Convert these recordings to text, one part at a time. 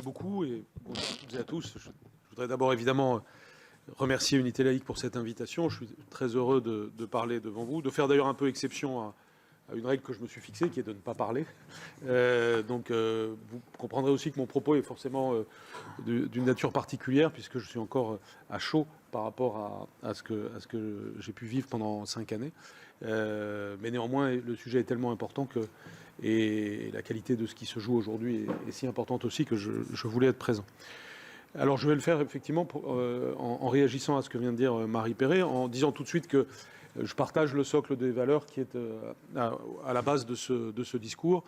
beaucoup et bonjour à toutes et à tous. Je voudrais d'abord évidemment remercier Unité Laïque pour cette invitation. Je suis très heureux de parler devant vous, de faire d'ailleurs un peu exception à une règle que je me suis fixée, qui est de ne pas parler. Vous comprendrez aussi que mon propos est forcément d'une nature particulière, puisque je suis encore à chaud par rapport à ce que j'ai pu vivre pendant 5 années. Mais néanmoins, le sujet est tellement important et la qualité de ce qui se joue aujourd'hui est si importante aussi que je voulais être présent. Alors je vais le faire effectivement en réagissant à ce que vient de dire Marie Perret, en disant tout de suite que je partage le socle des valeurs qui est à la base de ce discours.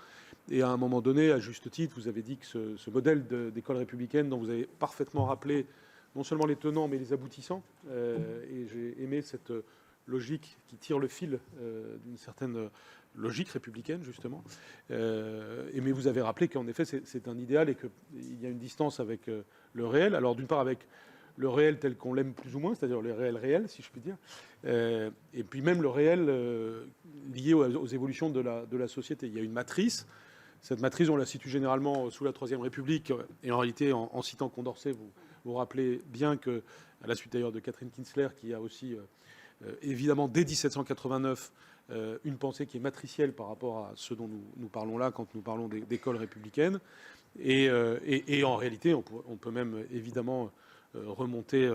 Et à un moment donné, à juste titre, vous avez dit que ce modèle d'école républicaine dont vous avez parfaitement rappelé non seulement les tenants mais les aboutissants, et j'ai aimé cette logique qui tire le fil d'une certaine logique républicaine, justement. Mais vous avez rappelé qu'en effet, c'est un idéal et qu'il y a une distance avec le réel. Alors, d'une part, avec le réel tel qu'on l'aime plus ou moins, c'est-à-dire le réel réel, si je puis dire, et puis même le réel lié aux évolutions de la société. Il y a une matrice. Cette matrice, on la situe généralement sous la Troisième République, et en réalité, en citant Condorcet, vous rappelez bien que, à la suite d'ailleurs de Catherine Kinsler, qui a aussi évidemment dès 1789 une pensée qui est matricielle par rapport à ce dont nous parlons là quand nous parlons d'école républicaine, et en réalité, on peut même évidemment remonter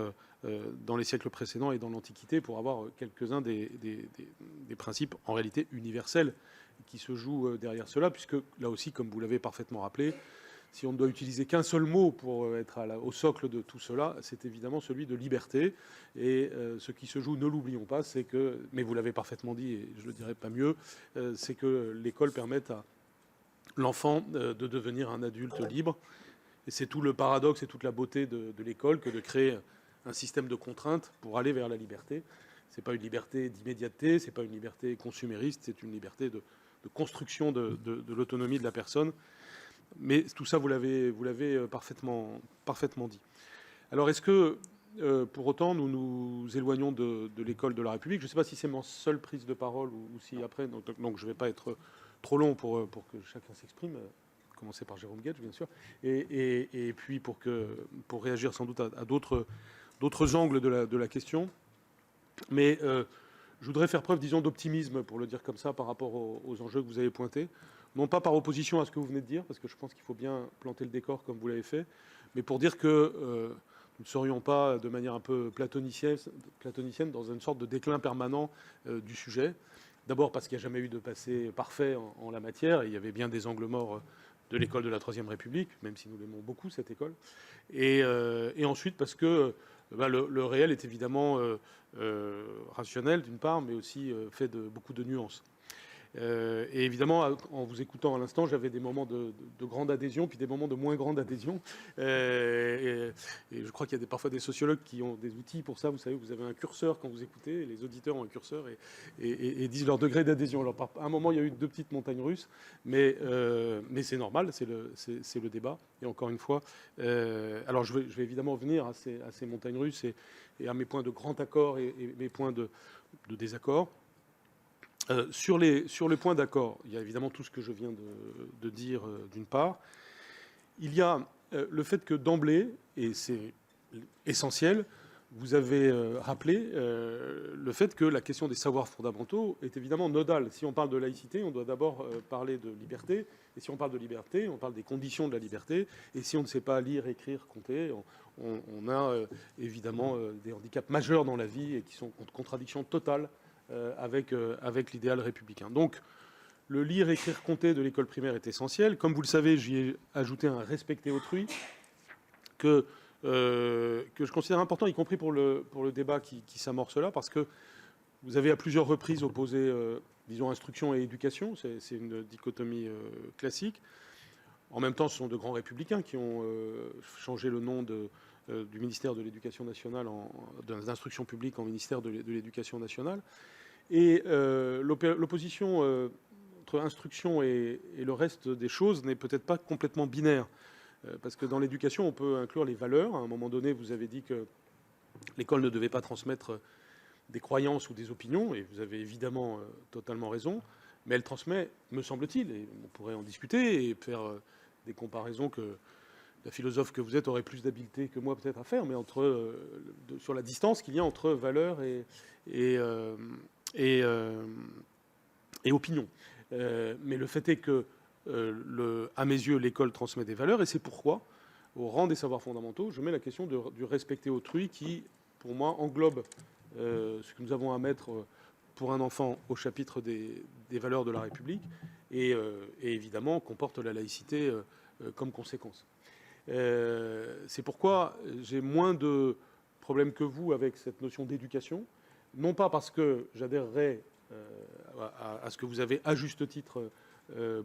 dans les siècles précédents et dans l'Antiquité pour avoir quelques-uns des principes en réalité universels qui se jouent derrière cela, puisque là aussi, comme vous l'avez parfaitement rappelé, si on ne doit utiliser qu'un seul mot pour être au socle de tout cela, c'est évidemment celui de liberté. Et ce qui se joue, ne l'oublions pas, c'est que, mais vous l'avez parfaitement dit, et je ne le dirai pas mieux, c'est que l'école permette à l'enfant de devenir un adulte libre. Et c'est tout le paradoxe et toute la beauté de l'école que de créer un système de contraintes pour aller vers la liberté. Ce n'est pas une liberté d'immédiateté, ce n'est pas une liberté consumériste, c'est une liberté de construction de l'autonomie de la personne. Mais tout ça, vous l'avez parfaitement dit. Alors, est-ce que, pour autant, nous nous éloignons de l'école de la République? Je ne sais pas si c'est mon seule prise de parole ou si après, donc je ne vais pas être trop long pour que chacun s'exprime, commencer par Jérôme Guedj, bien sûr, et puis pour réagir sans doute à d'autres angles de la question. Mais je voudrais faire preuve, disons, d'optimisme, pour le dire comme ça, par rapport aux enjeux que vous avez pointés. Non pas par opposition à ce que vous venez de dire, parce que je pense qu'il faut bien planter le décor comme vous l'avez fait, mais pour dire que nous ne serions pas, de manière un peu platonicienne, dans une sorte de déclin permanent du sujet. D'abord parce qu'il n'y a jamais eu de passé parfait en la matière, et il y avait bien des angles morts de l'école de la Troisième République, même si nous l'aimons beaucoup, cette école. Et ensuite parce que le réel est évidemment rationnel, d'une part, mais aussi fait de beaucoup de nuances. Et évidemment, en vous écoutant à l'instant, j'avais des moments de grande adhésion, puis des moments de moins grande adhésion. Et je crois qu'il y a parfois des sociologues qui ont des outils pour ça. Vous savez, vous avez un curseur quand vous écoutez, et les auditeurs ont un curseur et disent leur degré d'adhésion. Alors, à un moment, il y a eu 2 petites montagnes russes, mais c'est normal, c'est le débat. Et encore une fois, alors je vais évidemment venir à ces montagnes russes et à mes points de grand accord et mes points de désaccord. Sur les points d'accord, il y a évidemment tout ce que je viens de dire d'une part. Il y a le fait que d'emblée, et c'est essentiel, vous avez rappelé le fait que la question des savoirs fondamentaux est évidemment nodale. Si on parle de laïcité, on doit d'abord parler de liberté. Et si on parle de liberté, on parle des conditions de la liberté. Et si on ne sait pas lire, écrire, compter, on a évidemment des handicaps majeurs dans la vie et qui sont en contradiction totale avec l'idéal républicain. Donc, le lire, écrire, compter de l'école primaire est essentiel. Comme vous le savez, j'y ai ajouté un respecter autrui que je considère important, y compris pour le débat qui s'amorce là, parce que vous avez à plusieurs reprises opposé, disons, instruction et éducation. C'est une dichotomie classique. En même temps, ce sont de grands républicains qui ont changé le nom du ministère de l'Éducation nationale, d'instruction publique en ministère de l'Éducation nationale. Et l'opposition entre instruction et le reste des choses n'est peut-être pas complètement binaire. Parce que dans l'éducation, on peut inclure les valeurs. À un moment donné, vous avez dit que l'école ne devait pas transmettre des croyances ou des opinions, et vous avez évidemment totalement raison, mais elle transmet, me semble-t-il, et on pourrait en discuter et faire des comparaisons que la philosophe que vous êtes aurait plus d'habileté que moi peut-être à faire, mais sur la distance qu'il y a entre valeur et, opinion. Mais le fait est que, à mes yeux, l'école transmet des valeurs, et c'est pourquoi, au rang des savoirs fondamentaux, je mets la question du respecter autrui qui, pour moi, englobe ce que nous avons à mettre pour un enfant au chapitre des valeurs de la République et évidemment comporte la laïcité comme conséquence. C'est pourquoi j'ai moins de problèmes que vous avec cette notion d'éducation, non pas parce que j'adhérerais à ce que vous avez à juste titre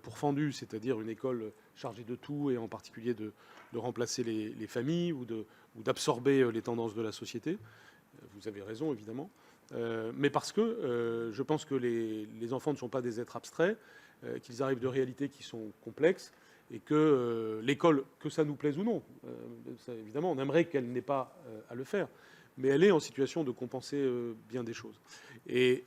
pourfendu, c'est-à-dire une école chargée de tout et en particulier de remplacer les familles ou d'absorber les tendances de la société. Vous avez raison, évidemment. Mais parce que je pense que les enfants ne sont pas des êtres abstraits, qu'ils arrivent de réalités qui sont complexes, et que l'école, que ça nous plaise ou non, évidemment, on aimerait qu'elle n'ait pas à le faire, mais elle est en situation de compenser bien des choses. Et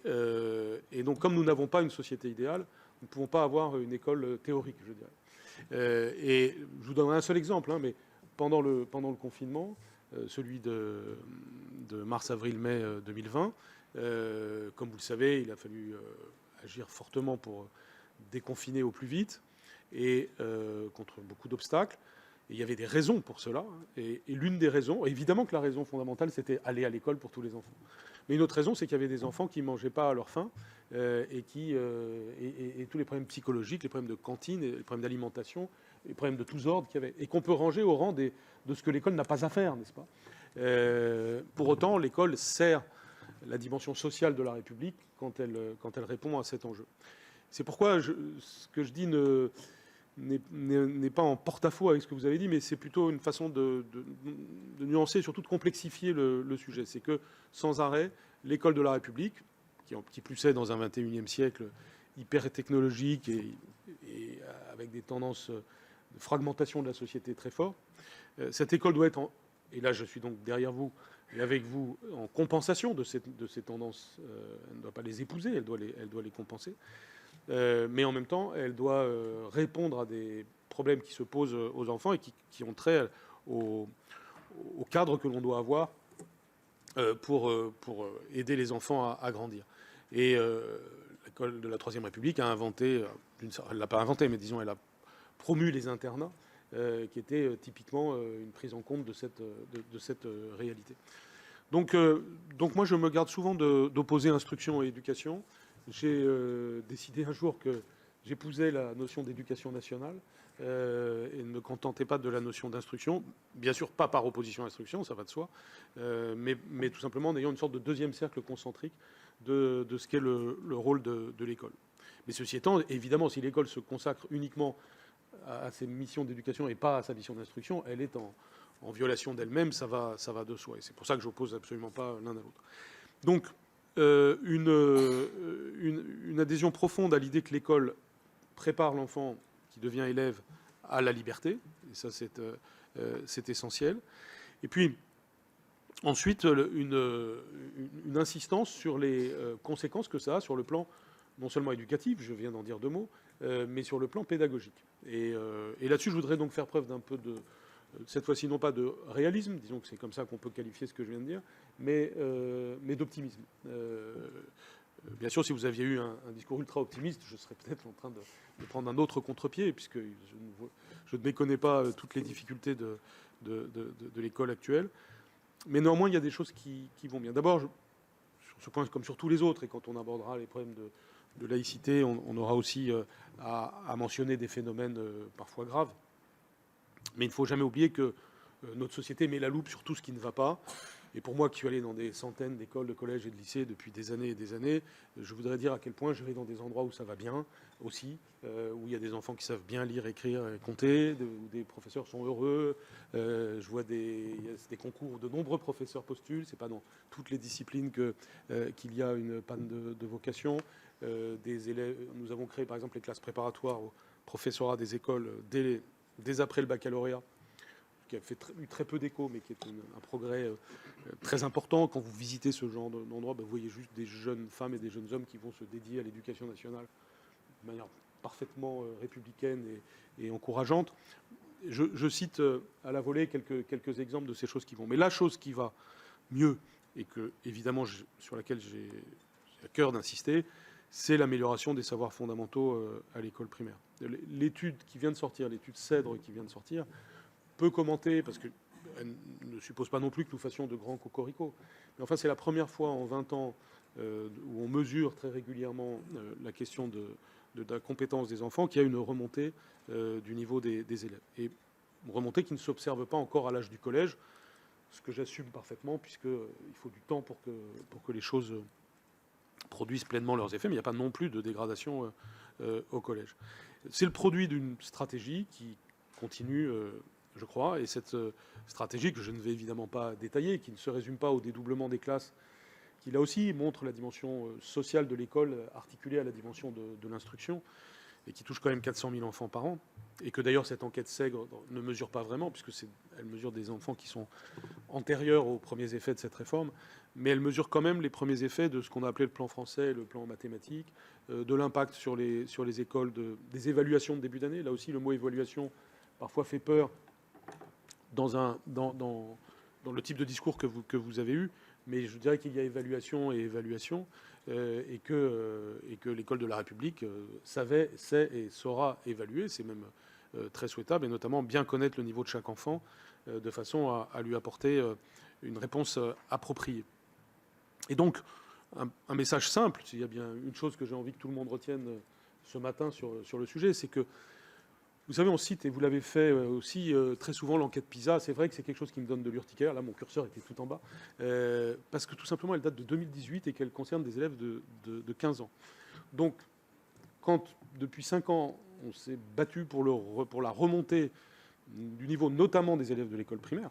donc, comme nous n'avons pas une société idéale, nous ne pouvons pas avoir une école théorique, je dirais. Et je vous donnerai un seul exemple, hein, mais pendant le confinement, celui de mars, avril, mai 2020, comme vous le savez, il a fallu agir fortement pour déconfiner au plus vite et contre beaucoup d'obstacles. Et il y avait des raisons pour cela. Hein, et l'une des raisons, évidemment que la raison fondamentale, c'était aller à l'école pour tous les enfants. Mais une autre raison, c'est qu'il y avait des enfants qui ne mangeaient pas à leur faim et tous les problèmes psychologiques, les problèmes de cantine, les problèmes d'alimentation, les problèmes de tous ordres qu'il y avait, et qu'on peut ranger au rang de ce que l'école n'a pas à faire, n'est-ce pas ? Pour autant, l'école sert la dimension sociale de la République quand elle répond à cet enjeu. C'est pourquoi ce que je dis n'est pas en porte-à-faux avec ce que vous avez dit, mais c'est plutôt une façon de nuancer et surtout de complexifier le sujet. C'est que, sans arrêt, l'école de la République, qui plus est dans un 21e siècle hyper technologique et avec des tendances de fragmentation de la société très fortes, cette école doit être, et là je suis donc derrière vous et avec vous, en compensation de ces tendances. Elle ne doit pas les épouser, elle doit les compenser. Mais en même temps, elle doit répondre à des problèmes qui se posent aux enfants et qui ont trait au cadre que l'on doit avoir pour aider les enfants à grandir. Et l'école de la Troisième République a inventé, elle ne l'a pas inventé, mais disons, elle a promu les internats, qui étaient typiquement une prise en compte de cette réalité. Donc moi, je me garde souvent d'opposer instruction et éducation. J'ai décidé un jour que j'épousais la notion d'éducation nationale et ne me contentais pas de la notion d'instruction. Bien sûr, pas par opposition à l'instruction, ça va de soi, mais tout simplement en ayant une sorte de deuxième cercle concentrique de ce qu'est le rôle de l'école. Mais ceci étant, évidemment, si l'école se consacre uniquement à ses missions d'éducation et pas à sa mission d'instruction, elle est en violation d'elle-même, ça va de soi. Et c'est pour ça que j'oppose absolument pas l'un à l'autre. Donc, une adhésion profonde à l'idée que l'école prépare l'enfant qui devient élève à la liberté, et ça c'est essentiel. Et puis ensuite une insistance sur les conséquences que ça a sur le plan non seulement éducatif, je viens d'en dire deux mots, mais sur le plan pédagogique. Et là-dessus, je voudrais donc faire preuve d'un peu cette fois-ci non pas de réalisme, disons que c'est comme ça qu'on peut qualifier ce que je viens de dire, mais d'optimisme. Bien sûr, si vous aviez eu un discours ultra optimiste, je serais peut-être en train de prendre un autre contre-pied, puisque je ne méconnais pas toutes les difficultés de l'école actuelle. Mais néanmoins, il y a des choses qui vont bien. D'abord, sur ce point, comme sur tous les autres, et quand on abordera les problèmes de laïcité, on aura aussi à mentionner des phénomènes parfois graves. Mais il ne faut jamais oublier que notre société met la loupe sur tout ce qui ne va pas. Et pour moi, qui suis allé dans des centaines d'écoles, de collèges et de lycées depuis des années et des années, je voudrais dire à quel point je vais dans des endroits où ça va bien aussi, où il y a des enfants qui savent bien lire, écrire et compter, où des professeurs sont heureux. Je vois des concours où de nombreux professeurs postulent. C'est pas dans toutes les disciplines qu'il y a une panne de vocation. Des élèves, nous avons créé par exemple les classes préparatoires au professorat des écoles dès après le baccalauréat, qui a eu très peu d'écho, mais qui est un progrès très important. Quand vous visitez ce genre d'endroit, vous voyez juste des jeunes femmes et des jeunes hommes qui vont se dédier à l'éducation nationale de manière parfaitement républicaine et encourageante. je cite à la volée quelques exemples de ces choses qui vont. Mais la chose qui va mieux, et que, évidemment, sur laquelle j'ai à cœur d'insister, c'est l'amélioration des savoirs fondamentaux à l'école primaire. L'étude qui vient de sortir, l'étude CEDRE qui vient de sortir, peut commenter, parce qu'elle ne suppose pas non plus que nous fassions de grands cocoricots. Mais enfin, c'est la première fois en 20 ans où on mesure très régulièrement la question de la compétence des enfants, qu'il y a une remontée du niveau des élèves. Et une remontée qui ne s'observe pas encore à l'âge du collège, ce que j'assume parfaitement, puisqu'il faut du temps pour que les choses produisent pleinement leurs effets, mais il n'y a pas non plus de dégradation au collège. C'est le produit d'une stratégie qui continue, je crois, et cette stratégie que je ne vais évidemment pas détailler, qui ne se résume pas au dédoublement des classes, qui là aussi montre la dimension sociale de l'école articulée à la dimension de l'instruction, et qui touche quand même 400 000 enfants par an, et que d'ailleurs cette enquête SEGRE ne mesure pas vraiment, puisqu'elle mesure des enfants qui sont antérieurs aux premiers effets de cette réforme, mais elle mesure quand même les premiers effets de ce qu'on a appelé le plan français, le plan mathématique, de l'impact sur les écoles, des évaluations de début d'année. Là aussi, le mot évaluation parfois fait peur dans le type de discours que vous avez eu, mais je dirais qu'il y a évaluation et évaluation, et que l'école de la République sait et saura évaluer. C'est même très souhaitable, et notamment bien connaître le niveau de chaque enfant de façon à lui apporter une réponse appropriée. Et donc, un message simple, s'il y a bien une chose que j'ai envie que tout le monde retienne ce matin sur le sujet, c'est que, vous savez, on cite, et vous l'avez fait aussi très souvent, l'enquête PISA. C'est vrai que c'est quelque chose qui me donne de l'urticaire. Là, mon curseur était tout en bas. Parce que tout simplement, elle date de 2018 et qu'elle concerne des élèves de 15 ans. Donc, quand, depuis 5 ans, on s'est battu pour la remontée du niveau, notamment des élèves de l'école primaire,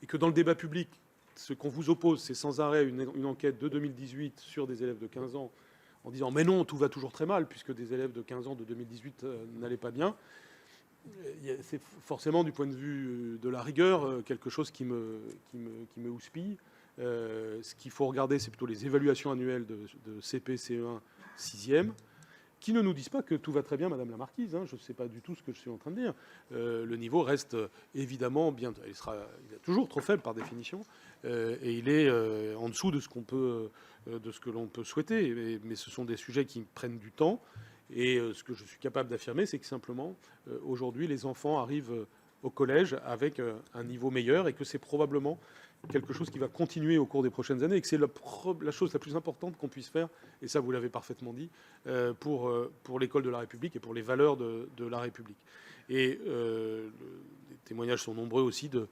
et que dans le débat public, ce qu'on vous oppose, c'est sans arrêt une enquête de 2018 sur des élèves de 15 ans, en disant mais non, tout va toujours très mal, puisque des élèves de 15 ans de 2018 n'allaient pas bien. C'est forcément, du point de vue de la rigueur, quelque chose qui me houspille. Ce qu'il faut regarder, c'est plutôt les évaluations annuelles de CP, CE1, 6e, qui ne nous disent pas que tout va très bien, Madame la Marquise. Je ne sais pas du tout ce que je suis en train de dire. Le niveau reste évidemment bien. Il est toujours trop faible par définition, et il est en dessous de ce que l'on peut souhaiter. Mais ce sont des sujets qui prennent du temps. Et ce que je suis capable d'affirmer, c'est que simplement, aujourd'hui, les enfants arrivent au collège avec un niveau meilleur, et que c'est probablement quelque chose qui va continuer au cours des prochaines années, et que c'est la chose la plus importante qu'on puisse faire, et ça vous l'avez parfaitement dit, pour l'école de la République et pour les valeurs de la République. Et les témoignages sont nombreux aussi de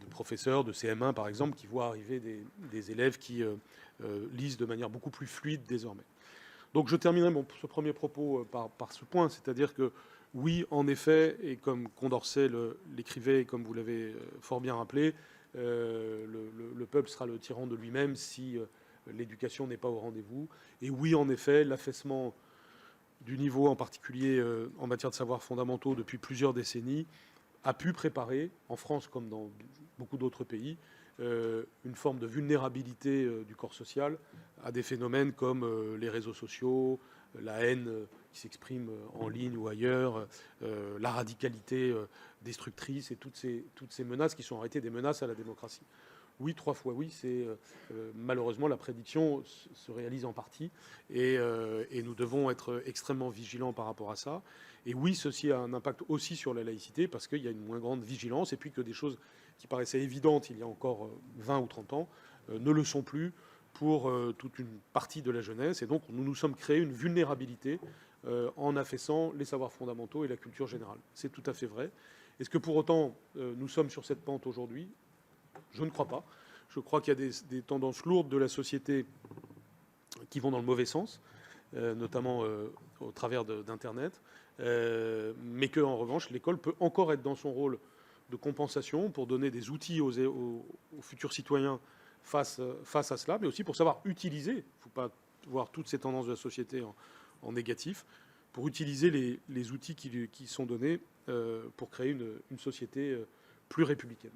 professeurs de CM1, par exemple, qui voient arriver des élèves qui lisent de manière beaucoup plus fluide désormais. Donc je terminerai ce premier propos par ce point, c'est-à-dire que oui, en effet, et comme Condorcet l'écrivait, et comme vous l'avez fort bien rappelé, le peuple sera le tyran de lui-même si l'éducation n'est pas au rendez-vous. Et oui, en effet, l'affaissement du niveau, en particulier en matière de savoirs fondamentaux depuis plusieurs décennies, a pu préparer, en France comme dans beaucoup d'autres pays, une forme de vulnérabilité du corps social à des phénomènes comme les réseaux sociaux, la haine qui s'exprime en ligne ou ailleurs, la radicalité destructrice et toutes ces menaces qui sont arrêtées des menaces à la démocratie. Oui, 3 fois oui, c'est malheureusement la prédiction se réalise en partie, et nous devons être extrêmement vigilants par rapport à ça. Et oui, ceci a un impact aussi sur la laïcité, parce qu'il y a une moins grande vigilance, et puis que des choses qui paraissaient évidentes il y a encore 20 ou 30 ans ne le sont plus pour toute une partie de la jeunesse. Et donc nous nous sommes créés une vulnérabilité en affaissant les savoirs fondamentaux et la culture générale. C'est tout à fait vrai. Est-ce que pour autant nous sommes sur cette pente aujourd'hui ? Je ne crois pas. Je crois qu'il y a des tendances lourdes de la société qui vont dans le mauvais sens, notamment au travers d'Internet, mais qu'en revanche, l'école peut encore être dans son rôle de compensation pour donner des outils aux futurs citoyens face à cela, mais aussi pour savoir utiliser, il ne faut pas voir toutes ces tendances de la société en négatif, pour utiliser les outils qui sont donnés pour créer une société plus républicaine.